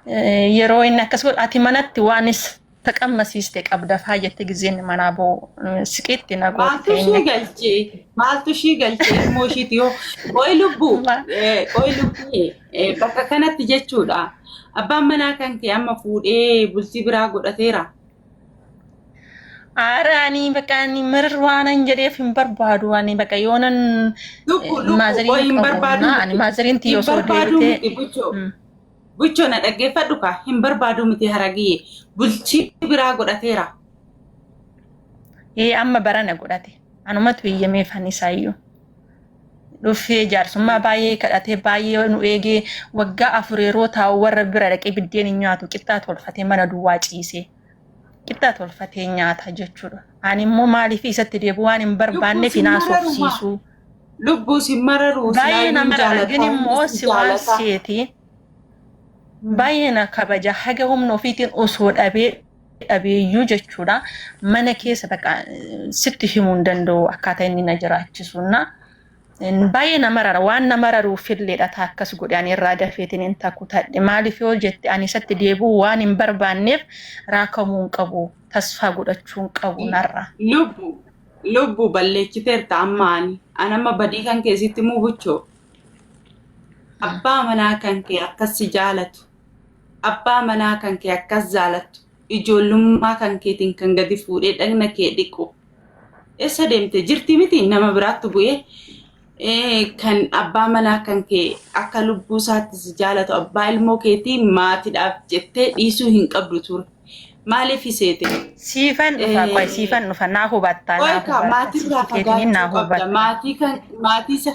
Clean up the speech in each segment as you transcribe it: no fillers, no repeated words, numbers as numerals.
yeroo inni akkas godhu ati manatti waanis taqammasiiste qabda faayyatti gizeen manaaboo siqiitti na goote maaltu shii galchee ilmoo ishiiti yoo qoy lubbuu bakka kanatti jechuudha abbaan manaa kan kee amma fuudhee bultii biraa godhateera. Arani bakani merwanan jadi fimbar baru ani baka yonan mazarin barbadu ani mazarin tiyo so debite bucho na dhaggeeffadhu ka hin barbaadu miti haragii bulchi biraa godhateera amma barana godhate anumatu iyyame fanisayyo dhufee jaarsummaa baay'ee kadhatee baay'ee nu eegee waggaa afureeroo taa'u warra bira dhaqee biddeen nyaatu qixxaa tolfatee mana duwwaa ciisee qixxaa tolfatee nyaata jechuudha. Ani immoo maaliif isatti deebi'u waan hin barbaanne finaasofsiisu. Lubbuu si mararu baay'ee nama rarragin immoo si waan seeti baay'ee na kabaja haga humna ofiitiin osoo dhabeeyyuu jechuudha. Mana keessa baqa sitti himuu hin danda'u akkaataa inni na jiraachisuuna. Baay'ee nama rara waan nama raruuf illeedha akkas godhe ani irraa dafeetiin hin takutadhe maaliif yoo jette ani isatti deebi'u waan hin barbaanneef raakamuu hin qabu tasfaa godhachuu hin qabu narra. Lubbuu balleechiteerta ammaani anamma badii kan keessitti muubuchoo abbaa manaa kan kee akkas si jaalatu abbaa manaa kan kee akkas jaalatu ijoollummaa kan keetiin kan gadi fuudhee dhagna kee dhiqu eessa deemte jirti miti nama biraatti bu'ee kan abbaa manaa kan kee akka lubbuu isaatti si jaalatu abbaa ilmoo keetii maatiidhaaf jettee dhiisuu hin qabdu ture maaliif iseete siifan dhufa naa hubattaa naa hubatta maatii isa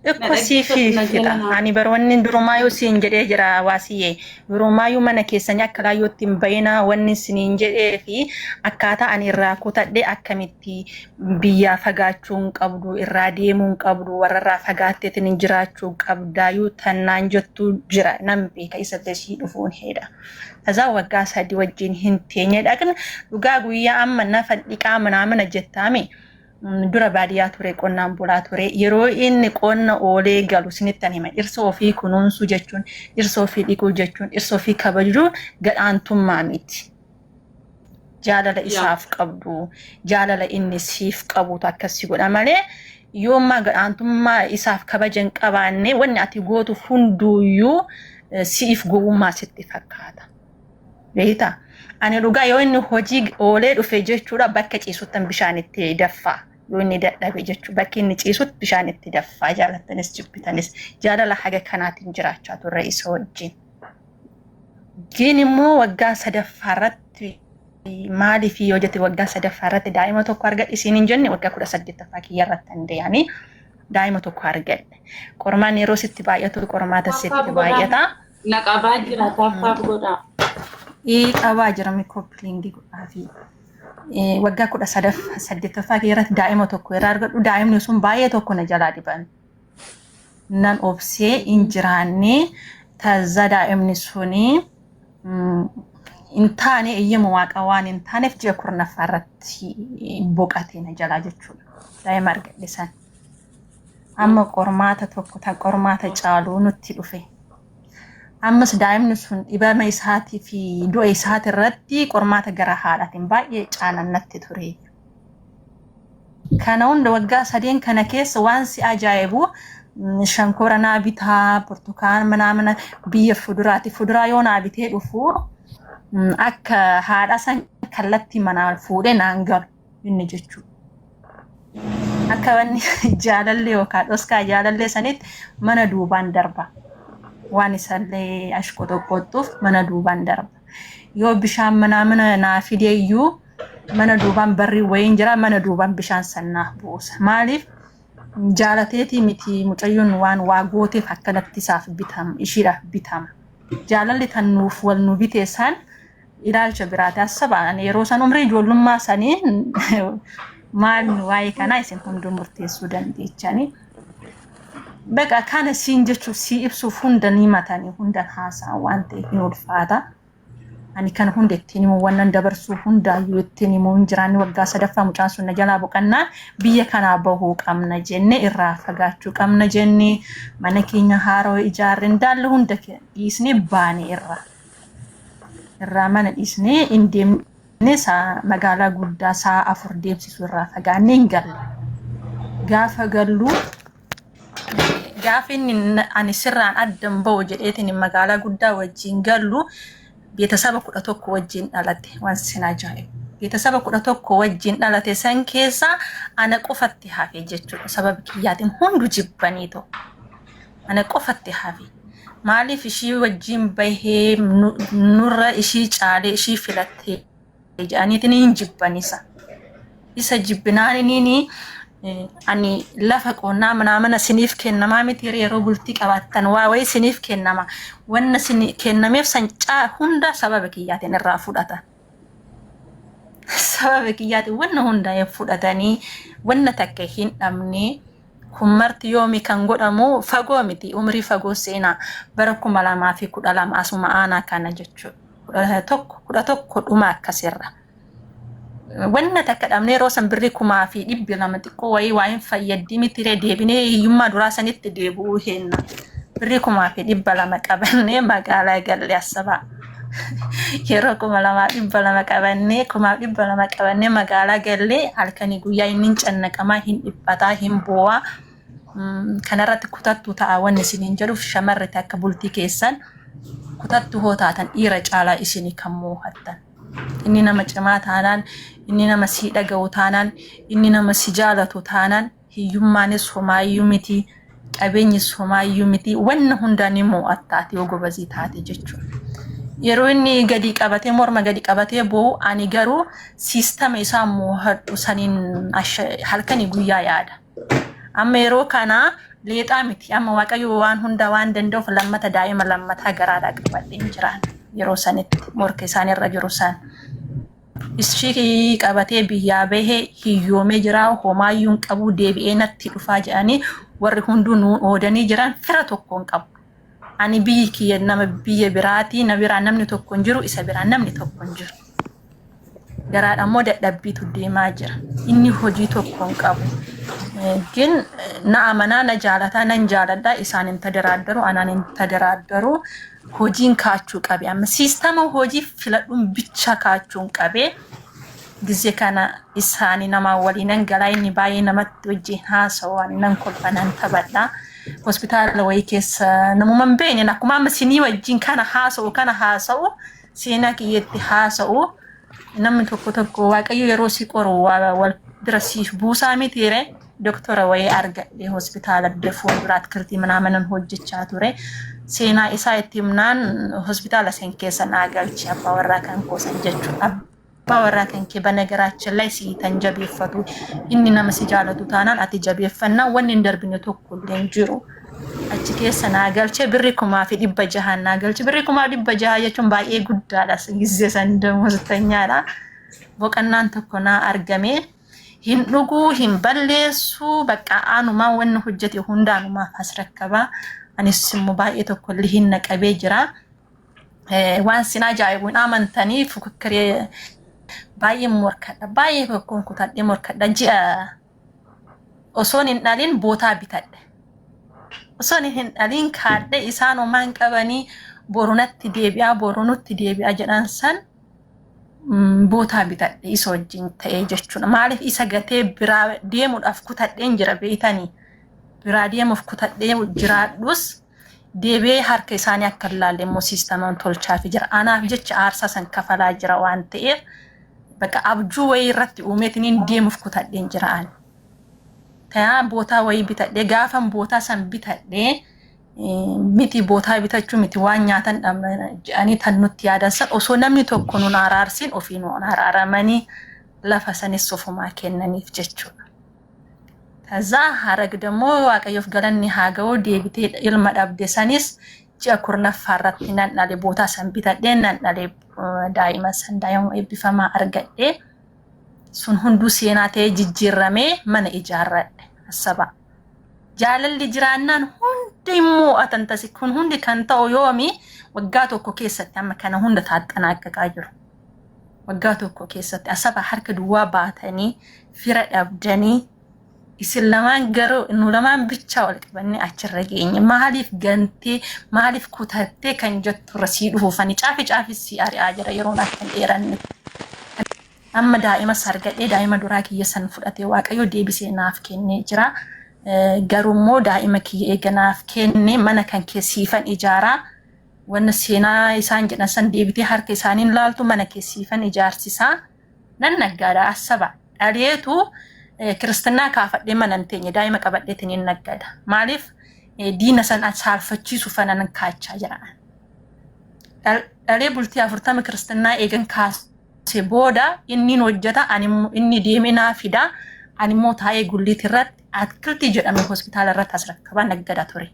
Eko siifita ani barwanni durumaayyuu siin jedhee jira waasiyee durumaayyuu mana keessanii akka laayyootti hin bayina wanni siniin jedhee fi akkaataa ani irraa kutadhee akkamitti biyyaa fagaachuun qabdu irraa deemuun qabdu warrarraa fagaatteetiin hin jiraachuu qabdaayyuu tannaan jettuu jira nam beeka isa dashii dhufuun heedha. Azaa waggaa sadii wajjin hin teenye dhaqna dhugaa guyyaa amma nafa dhiqaa mana jettaame. Dura baadiyyaa ture qonnaan bulaa ture yeroo inni qonna oolee galu sinittan hima dhirsa ofii kunuunsuu jechuun dhirsa ofii dhiquu jechuun dhirsa ofii kabajuu gadhaantummaa miti. Jaalala isaaf qabdu jaalala inni siif qabutu akkasii godha malee yoommaa gadhaantummaa isaaf kabajan qabaanne wanni ati gootu hunduuyyuu siif gowwummaa sitti fakkaata. Beektaa? Ani dhugaa yoo inni hojii oolee dhufe jechuudha bakka ciisuttan bishaan itti daffaa. Yoo inni dadhabe jechuudha bakki inni ciisutti bishaan itti daffaa jaalattanis jibbitanis jaalala haga kanaatiin jiraachaa turre isa wajjin. Gin immoo waggaa sadaffaarratti maaliif yoo jette waggaa sadaffaarratti daa'ima tokko argadhe isiin hin jenne waggaa 18ffaa kiyyarratti handeeyanii daa'ima tokko argadhe. Qormaan yeroo sitti baay'atu qormaata sitti baay'ata. Naqabaa jira taaffaaf godhaa. Qabaa jira mikroopiliingii godhaafi waggaa 18ffaa keessatti daa'ima tokko yeroo argadhu daa'imni sun baay'ee tokko na jalaa dhiban. Nan obsee hin jiraanne tazza daa'imni suni hin taane eeyyama waaqa waan hin taaneef ji'a 10ffaarratti boqatee na jalaa jechuudha. Daa'ima argadhe san. Amma qormaata tokko tan qormaata caaluu nutti dhufe. Ammas daa'imni sun dhibama isaatii fi du'a isaati irratti qormaata gara haadhaatiin baay'ee caalannatti ture. Kana hunda waggaa 3 kana keessa waan si ajaa'ibu shankora naa bitaa burtukaana mana biyya fuduraati fuduraa yoo naa bitee dhufu akka haadha san kallatti mana fuudhee naan galu inni jechuudha. Akka wanni jaalallee yookaan dhoskaa jaalallee sanitti mana duubaan darba. Waan isallee ashqoxoqqoxxuuf mana duubaan darba. Yoo bishaan mana naa fideeyyuu mana duubaan barri wayiin jira mana duubaan bishaan sannaa buusa. Maaliif jaalateetii miti mucayyoon waan waa gooteef akkanatti isaaf bitama ishiidhaaf bitama. Jaalalli tan nuuf wal nu biteessan ilaalcha biraati asabaan yeroo san umrii ijoollummaa saniin maal waa'ee kanaa isin hunduu murteessuu dandeechanii. Baga kana siin jechuun si ibsuuf hunda ni matanii hundan haasaa waan ta'eef ni ulfaata. Ani kan hunda ittiin himu wannan dabarsuu hundaayyuu ittiin himu hin jiraanne waggaa 3ffaa mucaan sun na jalaa boqannaa biyya kanaa bahuu qabna jenne irraa fagaachuu qabna jenne mana keenya haaroo ijaarre ndaalle hunda dhiisnee baane irra. irraa mana dhiisnee hin deemne magaalaa guddaa sa'a 4 deemsisu irraa fagaannee hin galle. Gaafa gallu gaafa inni ani sirraan addan ba'u jedheetiin magaalaa guddaa wajjin gallu beetasaba 11 wajjin dhalate waan sin ajaa'ibu. Beetasaba 11 wajjin dhalate san keessa ana qofatti hafe jechuudha. Sababa kiyyaatiin hundu jibbanii ta'u. Ana qofatti hafe. Maaliif ishii wajjin bahee nurra ishii caalee ishii filattee jedhaniitiin hin jibbanisa. Isa jibbinaaniin ani lafa qonnaa mana siniif kennamaa miti yeroo bultii qabaattan waa wayi siniif kennama. Wanna sini kennameef sancaa hunda sababa kiyyaatiin irraa fudhatan. Sababa kiyyaatiin wanna hunda fudhatanii wanna takka hin dhabne kun marti yoomi kan godhamu fagoo miti umrii fagoo seenaa bara 2012 asuma aanaa kana jechuudha. Tokko dhuma akkasirra. Wanna takka dhabnee roosan birrii 2,200 xiqqoo wayii waa hin fayyaddi mitire deebinee hiyyummaa duraa sanitti deebi'uu henna. Birrii 2,200 qabannee magaalaa galle Asabaa. Yeroo 2,200 qabannee magaalaa galle halkanii guyyaa inni cannaqamaa hin dhiphataa hin boo'aa. Kanarratti kutattu ta'a wanni isiniin jedhuuf shamarri akka bultii keessan kutattu hoo taatan dhiira caalaa isinii kan moohattan. Inni nama cimaa taanaan, inni nama si dhaga'u taanaan, inni nama si jaalatu taanaan hiyyummaanis homaayyuu miti, qabeenyis homaayyuu miti, wanna hundaan ni moo'attaati yoo gobazii taate jechuudha. Yeroo inni gadi qabatee morma gadi qabatee boo'u ani garuu siistama isaa moohadhu saniin halkanii guyyaa yaada. Amma yeroo kana leexaa miti. Amma Waaqayyo waan hunda waan danda'uuf lammata daa'ima lammataa garaadhaa qabadheen jiraan. Yeroo sanitti morka isaaniirra jiru san. Ishii qabatee biyyaa bahee hiyyoomee jira homaayyuun qabu deebi'ee natti dhufaa jedhanii warri hunduu nuun oodanii jiran fira tokkoon qabu. Ani biyyi kiyya nama biyya biraati na biraa namni tokko hin jiru isa biraa namni tokko hin jiru. Garaadha immoo dadhabbiitu deemaa jira. Inni hojii tokko hin qabu. Gin na amanaa na jaalataa nan jaaladha isaan hin tadaraaddaru anaan hin tadaraaddaru hojiin kaachuu qabe. Amma siistama hojii filadhuun bicha kaachuun qabe. Gizee kana isaanii nama waliinan galaa inni baay'ee namatti wajjin haasawaan nan kolfanan taphadha. Hospitaala wayii keessa namuman beekne akkuma amma sinii wajjin kana haasa'u seenaa kiyyetti haasa'u namni tokko Waaqayyo yeroo si qoru wal bira siif buusaa mitiire doktora wayii argadhe hospitaala defuun biraat kirtii manamanan hojjechaa ture. Seenaa isaa itti himnaan hospitaala sen keessa naa galchi abbaa warraa kan koosan jechuudha. Abbaa warraa kan kee banagaraachin lai si tan jabeeffatu inni nama si jaalatu taanaan ati jabeeffannaa wanni hin darbine tokko illee hin jiru. Achi keessa naa galchee birrii 600 naa galchi. Birrii 600 jechuun baay'ee guddaadha. Gizee san damooztanyaadha. Boqonnaan tokko naa argame. Hin dhuguu hin balleessu bakka aanumaa wanni hojjete hundaanumaaf as rakkaba. Anis immoo baay'ee tokko illee hin naqabee jira. Waan sin ajaa'ibuun amantanii fukukkiree baay'ee morkadha. Baay'ee tokkoon kutadhee morkadha. Ji'a osoon hin dhalin bootaa bitadhe. Osoon hin dhalin kaadhe isaan homaan qabanii borunutti deebi'aa jedhan san bootaa bitadhe isa wajjin ta'ee jechuudha. Maaliif isa gatee biraa deemuudhaaf kutadheen jira beeytanii. Biraa deemuuf kutadhee jiraadhus deebi'ee harka isaanii akka ilaalle immoo siistamaan tolchaafi jira. Anaaf jecha aarsaa san kafalaa jira waan ta'eef bakka abjuu wayii irratti uumeetiniin deemuuf kutadheen jiraan. Ta'aa bootaa wayii bitadhee gaafan bootaa san bitadhee miti bootaa bitachuu miti waan nyaatan jedhanii tan nutti yaadan san osoo namni tokko nun araarsin ofii nun araaramanii lafa sanis ofumaa kennaniif jechuudha. Tazaa harag demoo Waaqayyoof galanni haa ga'u deebitee ilma dhabde sanis ji'a 14 irratti nan dhale bootaa san bitadhee nan dhale daa'ima san daa'ima eebbifamaa argadhe sun hunduu seenaa ta'ee jijjiirramee mana ijaarradhe Asabaa. Jaalalli jiraannaan hundi immoo atantasi kun hundi kan ta'u yoomi waggaa tokko keessatti amma kana hunda taaxxanaaqaqaa jiru. Waggaa tokko keessatti Asabaa harka duwwaa baatanii fira dhabdanii isin lamaan garuu nu lamaan bichaa wal qabannee achirra geenye maaliif gantee maaliif kutattee kan jettu rasii dhuufanii caafi si ari'aa jira yeroo akkan dheeranne amma daa'ima sargadhee daa'ima duraa kiyya san fudhatee waaqayyo deebisee naaf kennee jira garuu immoo daa'ima kiyya eeganaaf kennee mana kan keessiifan ijaaraa wanna seenaa isaan jedhan san deebitee harka isaaniin laaltu mana keessiifan ijaarsisaa nan naggaadha asaba dhaleetu Kristina kaafadhee manan teenye daa'ima qabadheetiin hin naggada. Maaliif diina san saalfachiisu fanan kaachaa jiran. Dhalee bultii 40 Kristinaa eegan kaasee booda inni hojjeta inni deemee naa fida animmoo taa'ee gulliit irratti atkiltii jedhame hospitaala irratti as rakkabaa naggada ture.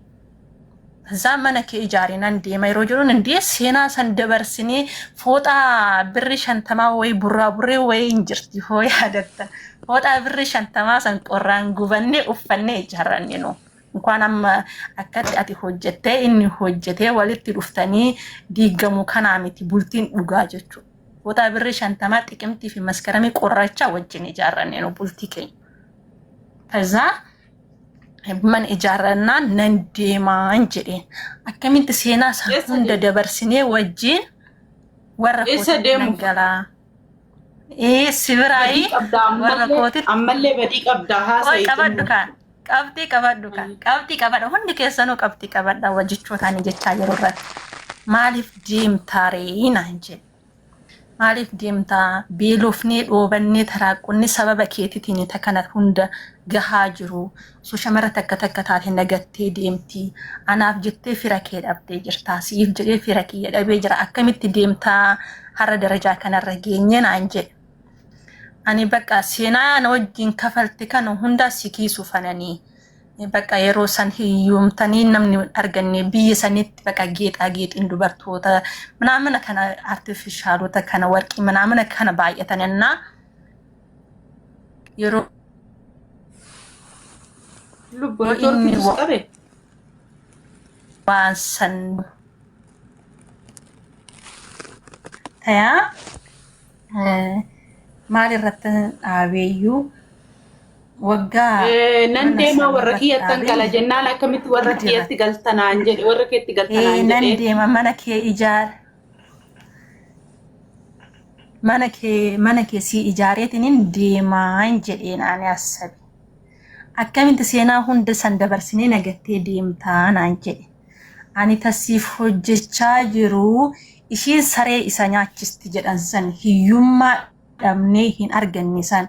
Zaa mana kee ijaarinan deema yeroo jiruun indee seenaa san dabarsinee fooxaa birri 50 wayi burree wayi hin jirti hoo yaadatta. Fooxaa birri 50 san qorraan gubannee uffannee ijaarranne nu. Inkaan amma akkatti ati hojjettee inni hojjetee walitti dhuftanii diigamuu kanaa miti bultiin dhugaa jechuudha. Fooxaa birri 50 xiqimtii fi maskaramii qorrachaa wajjin ijaarranne nu bultii keenya. Kazaa man ijaarrannaan nan deemaan jedheen akkamitti seenaa san hunda dabarsinee wajjin warra kootii nagalaa sibiraayi warra kootii ammallee badii qabdaa haasa'ii qabdi qabadha hundi keessanuu qabdi qabadha wajjichootaan jechaa jiru irratti maaliif deemtaaree naan jedhe maaliif deemtaa beelofnee dhoobannee taraaqunni sababa keetitiin takana hunda gahaa jiru so shamara takka taate nagattee deemti anaaf jettee fira kee dhabdee jirta siif jedhee fira kee dhabee jira akkamitti deemtaa har'a darajaa kanarra geenye naan jedhe ani bakka seenaa na wajjin kafalte kana hunda sikiisu fananii bakka yeroo san hiyyumtanii namni arganne biyya sanitti bakka geexin dubartoota mana kana artifishaalota kana warqii mana kana baay'atanna yeroo lubbuun qabe waan san tayaa maal irratti dhaabeeyyuu waggaa nan deema warra kiyyattan gala jennaan akkamitti warra kiyyatti galtanaan jedhe warra keetti galtanaan jedhe nan deema mana kee ijaar mana kee si ijaareetiin deemaan jedheen ani asabe akkamitti seenaa hunda san dabarsinee nagattee deemtaa naan jedhe ani tasiif hojjechaa jiru ishiin saree isa nyaachisti jedhan san hiyyummaa dhabnee hin arganne san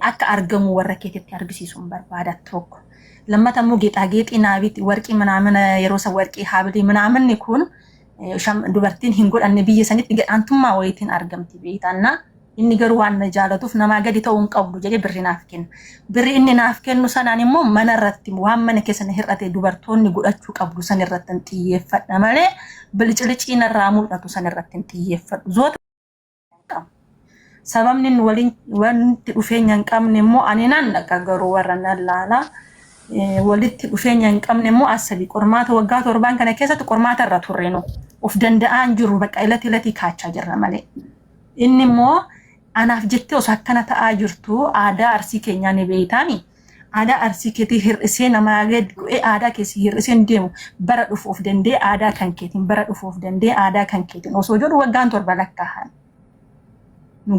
akka argamu warra keetitti argisiisuun barbaada tokko lammata immoo geexaageexii naabitti warqii mana yeroo san warqii haabilii manaamanni kun dubartiin hin godhanne biyya sanitti gadhaantummaa wayitiin argamti beektanna inni garuu waan jaalatuuf namaa gadi ta'uu hin qabdu jedhee birri naaf kenna birri inni naaf kennu sanaan immoo mana irratti waan mana keessan hir'ate dubartoonni godhachuu qabdu san irratti hin xiyyeeffadha malee biliciliiciin irraa mul'atu san irratti hin xiyyeeffadhu zoota sababni waliin wanti dhufeenya hin qabne immoo ani nan dhaqa garuu warra laala walitti dhufeenya hin qabne immoo asabi qormaata waggaa 7 kana keessatti qormaata irra turre no of danda'aan jiru bakka ilati kaachaa jirra malee inni immoo anaaf jettee osoo akkana ta'aa jirtu aadaa arsii keenyaa ni beeytaani aadaa arsii keetii hir'isee namaa gad bu'ee aadaa keessi hir'iseen deemu bara dhufuuf dandee aadaa kan keetiin bara dhufuuf dandee aadaa kan keetiin osoo jedhu waggaan 7 lakkaa'an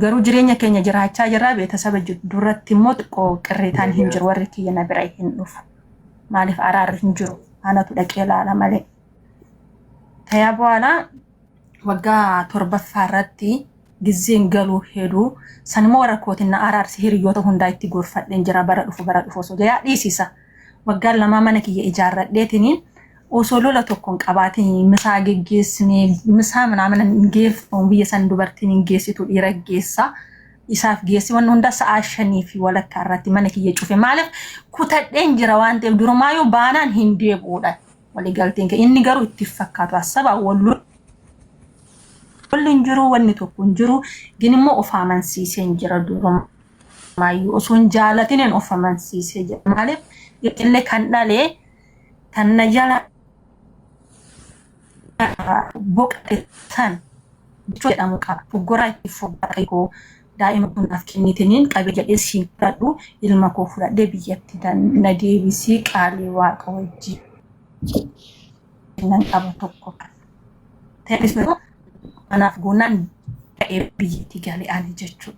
garuu jireenya keenya jiraachaa jirra beetasaba duratti immoo xiqqoo qirreetaan hin jiru warri kiyya na bira hin dhufu maaliif araarri hin jiru anatu dhaqee ilaala malee tayaa booda waggaa 7ffaa irratti gizeen galuu hedduu san immoo warra kootiin na araarsi hiriyoota hundaa itti gorfadheen jira bara dhufu osoo jayaa dhiisisa waggaa 2 mana kiyya ijaarradheetiniin osoo lola tokkoon qabaatiin misaa geggeessine misaa manaaman geeffamu biyya san dubartiin geessitu dhiira geessa isaaf geessi waan hunda sa'a 5 fi walakkaa irratti mana kiyya cufe maaliif kutadheen jira waan ta'eef durumaayyuu baanaan hin deebuudha walii galteen kee inni garuu itti fakkaatu asaba wallu wallin jiru wanni tokko hin jiru gin immoo of amansiisee jira durumaayyuu osoo hin jaalatin of amansiisee jira maaliif illee kan dhalee kan na jala boqetan jedhamu qaba gora itti foqqaqoo daa'ima kunaaf kennitiniin qabe jedhee siin fudhadhu ilma koo fudhadhee biyyatti na deebisii qaalii waaqa wajjin nan qaba tokko kan ta'es anaaf goonaan ta'ee biyyatti galee ani jechuudha.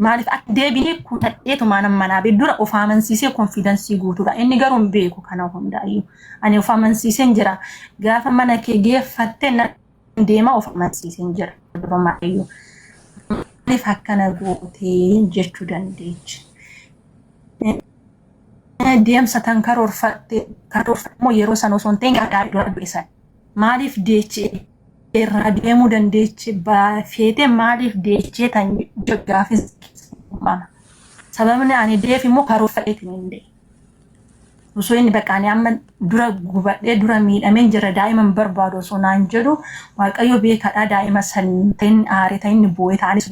Maaliif akka deebinee kun dhadheetuma nama manaa dura of amansiisee konfiidensii guutuudha. Inni garuu hin beeku kana hundaayyuu. Ani of amansiiseen jira. Gaafa mana kee geeffattee na deema of amansiiseen jira. Durumaayyuu. Maaliif akkana gootee jechuu dandeechi. Deemsa tan karoorfammoo yeroo san osoo hin ta'in gaadaa dura beesan. Maaliif deechee irraa deemuu dandeechi baafeete maaliif deechee tan gaafis mana sababni ani deef immoo karoorfadheetiin hin deemu. Osoo inni baqaanii amma dura gubadhee dura miidhameen jira daa'iman barbaadu osoo naan jedhu waaqayyo beekadhaa daa'ima san ta'in aaree ta'in bu'ee ta'anis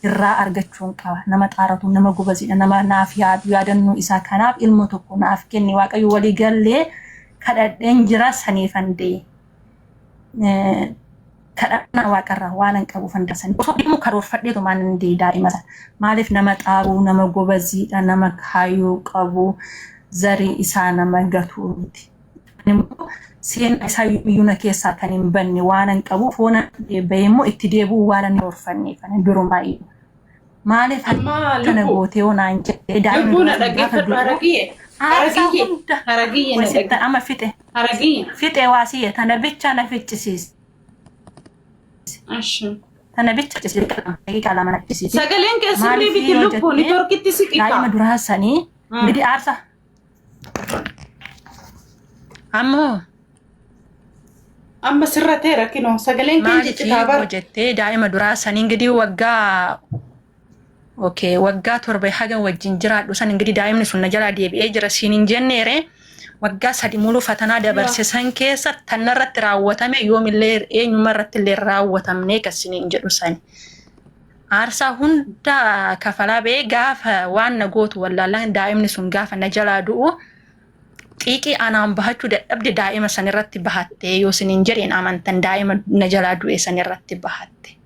irraa argachuun qaba. Nama xaaratu nama gubazidha nama naaf yaadannoo isaa kanaaf ilma tokko naaf kenni waaqayyo walii gallee kadhadheen jira saniifan de'e. Kadhannaa waaqarraa waan hin qabu fandasan. Osoo deemu karoorfadheetu maan hin dee'e daa'ima sana. Maaliif nama xaaruu nama gobaziidha nama kaayyoo qabu zarii isaa nama gatuuti. Seenaa isaa iyyuu keessaa kan hin banne waan hin qabu foona bahee immoo itti deebi'uu waan hin horfanne kan durumaayyuu. Maaliif kana gootee onaan jedhee daa'ima dhaggeeffadhu Haragiyye ama fixe waasiyye tana bicha na ficcisiis. Tana bicha daqiiqaa lama naqqisiisi. Sagaleen keessatti biti lubbuun torkitti siqiqa. Daa'ima duraa sanii gidi aarsa. Amma sirratee rakkinoo sagaleen kee jeccitaa bara. Jettee daa'ima duraa sanii gidi waggaa torba haga wajjin jiraadhu san gidi daa'imni sun na jalaa deebi'ee jira siin hin jenneere. Waggaa 3 muluu fatanaa dabarsisan keessa tanarratti raawwatame yoomillee eenyumarratti illee raawwatamne kasiniin jedhu sani. Aarsaa hunda kafalaa ba'ee gaafa waan na gootu wallaalaan daa'imni sun gaafa na jalaa du'u xiiqii anaan bahachuu dadhabde daa'ima sanirratti bahatte yoo siniin jedheen amantan daa'ima na jalaa du'e sanirratti bahatte.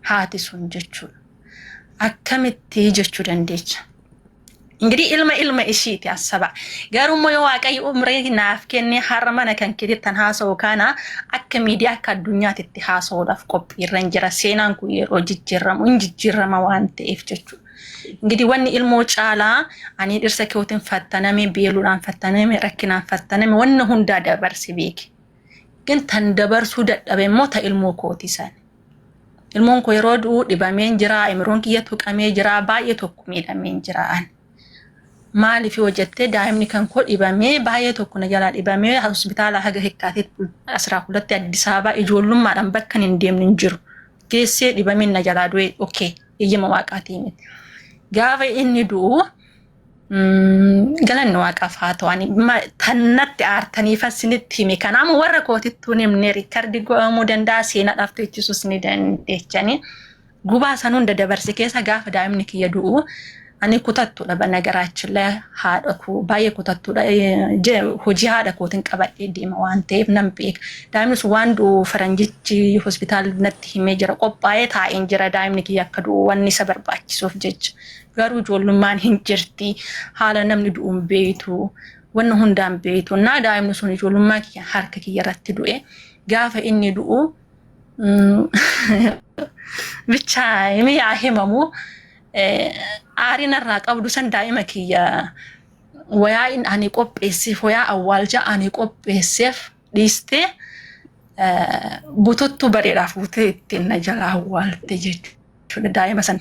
Haati sun jechuudha. Akkamitti jechuu dandeecha. Ingidi ilma ishiiti asaba. Garummoo yoo waaqayyo umrii naaf kenne har'a mana kan keetti haasa'u kana akka miidiyaa akka addunyaatti itti haasa'uudhaaf qophiirra jira. Seenaan kun yeroo jijjiirama waan ta'eef jechuudha. Ingidi wanni ilmoo caalaa ani dhirsa keetiin fattaname beeluudhaan fattaname rakkinaan fattaname wanni hundaa dabarsi beeki. ግን tan dabarsuu dadhabe immoo ta ilmoo kootisan. Ilmoon koo yeroo du'u dhibameen jira, imiroon kiyya tuqamee jira, baay'ee tokko miidhameen jiraan. Maaliif yoo jettee daa'imni kan koo dhibamee baay'ee tokko na jalaa dhibamee hospitaala haga hikkaateetti 12 Addis Ababaa ijoollummaadhaan bakka hin deemne hin jiru. Geessee dhibameen na jalaa du'e okay eeyyama waaqaatii miti. Gaafa inni du'u galanni waaqaaf haa ta'ani tannatti aartaniif asinitti hime kanaaf warra kootittuu nimne riikardi go'amuu danda'a seenaadhaaf teechisuus ni dandeechani. Gubaa san hunda dabarse keessa gaafa daa'imni kiyya du'u ani kutattuudha banagaraachillee haadha koo baay'ee kutattuudha hojii haadha kootiin qabadhee deema waan ta'eef nan beeka. Daa'imni sun waan du'u faranjichi hospitaala natti himee jira qophaa'ee taa'een jira daa'imni kiyya akka du'u wanni isa barbaachisuuf jecha. Garuu ijoollummaan hin jirti haala namni du'uun beeytu wanna hundaan beeytu naa daa'imni sun ijoollummaa kiyya harka kiyya irratti du'e gaafa inni du'u bicha himi yaa himamu aariin irraa qabdu san daa'ima kiyya wayaa in ani qopheesseef wayaa awwaalcha ani qopheesseef dhiistee bututtu bareedhaaf fuutee ittiin na jalaa awwaalte jechuudha. Daa'ima san